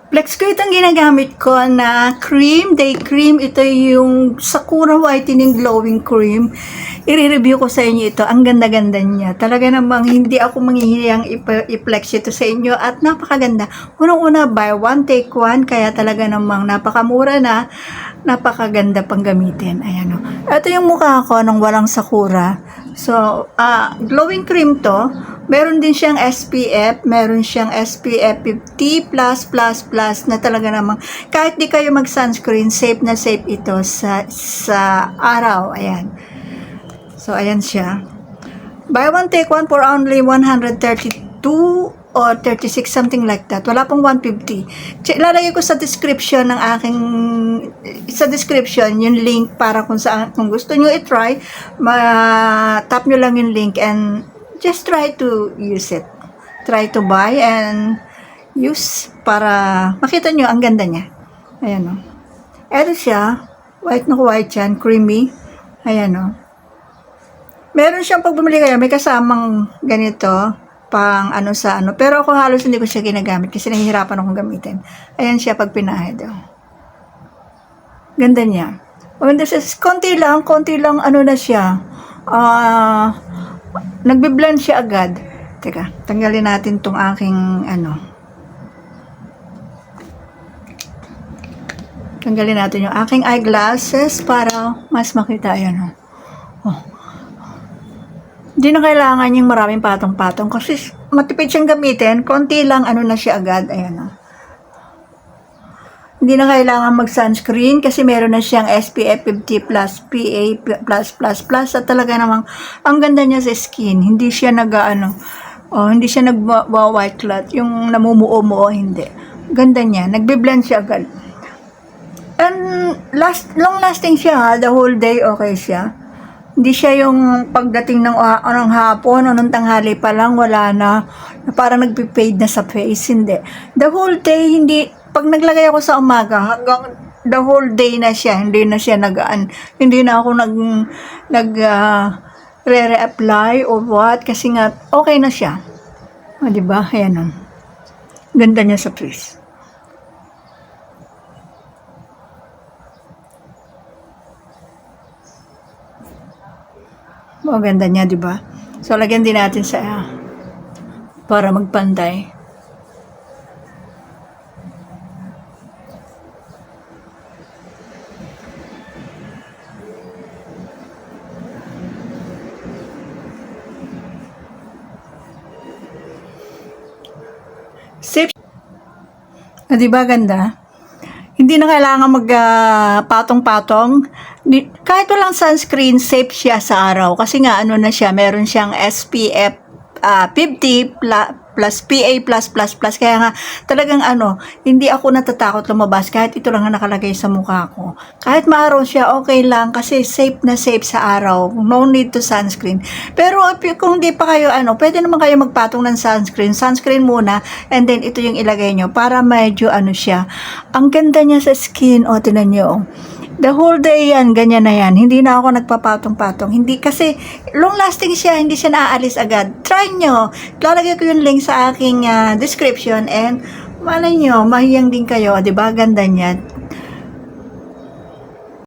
Flex ko itong ginagamit ko na cream, day cream. Ito yung Sakura Whitening Glowing Cream. I-review ko sa inyo ito. Ang ganda-ganda niya. Talaga namang hindi ako manghihiyang i-flex ito sa inyo at napakaganda. Unang-una, buy one, take one. Kaya talaga namang napakamura na, napakaganda pang gamitin. Ayan o. Ito yung mukha ko nung walang Sakura. So, glowing cream to. Meron din siyang SPF, meron siyang SPF 50+++ na talaga namang kahit di kayo mag-sunscreen, safe na safe ito sa araw. Ayan. So, ayan siya. Buy one, take one for only 132 or 36, something like that. Wala pong 150. Ilalagay ko sa description ng yung link para kung gusto nyo i-try, tap nyo lang yung link and just try to use it. Try to buy and use para makita nyo ang ganda niya. Ayan o. Eto siya. White na white yan. Creamy. Ayan o. Meron siyang pag bumili kayo, may kasamang ganito pang sa ano. Pero ako halos hindi ko siya ginagamit kasi nahihirapan akong gamitin. Ayan siya pag pinahid o. Ganda niya. Maganda siya. Konti lang ano na siya. Nagbe-blend siya agad. Teka, tanggalin natin tong aking Tanggalin natin yung aking eyeglasses para mas makita. Ayan oh. Hindi na kailangan yung maraming patong-patong kasi matipid siyang gamitin. Konti lang na siya agad. Ayan oh. Hindi na kailangan mag-sunscreen kasi meron na siyang SPF 50+, PA+++, at talaga namang ang ganda niya sa skin. Hindi siya hindi siya nag-white clot, yung namumuo-muo, hindi. Ganda niya, nagbe-blend siya agad. And long lasting siya ha, the whole day okay siya. Hindi siya yung pagdating ng hapon o ng tanghali pa lang, wala na parang nagpe-fade na sa face, hindi. The whole day, pag naglagay ako sa umaga, hanggang the whole day na siya, hindi na siya hindi na ako re-reapply or what, kasi nga, okay na siya. O, diba? Ayan o. Ganda niya sa face. O, ganda niya, diba? So, lagyan din natin para magpantay. Safe. Diba ganda? Hindi na kailangan patong-patong. Kahit walang sunscreen, safe siya sa araw. Kasi nga, na siya, meron siyang SPF 50 plus PA+++. Kaya nga, talagang hindi ako natatakot lumabas kahit ito lang ang nakalagay sa mukha ko. Kahit maaraw siya, okay lang kasi safe na safe sa araw. No need to sunscreen. Pero kung hindi pa kayo, pwede naman kayo magpatong ng sunscreen. Sunscreen muna and then ito yung ilagay nyo para medyo siya. Ang ganda niya sa skin. O, tinan nyo. The whole day yan, ganyan na yan. Hindi na ako nagpapatong-patong. Hindi kasi long lasting siya, hindi siya naaalis agad. Try nyo. Lalagay ko yung link sa aking description and malay nyo, mahiyang din kayo. Diba? Ganda niya.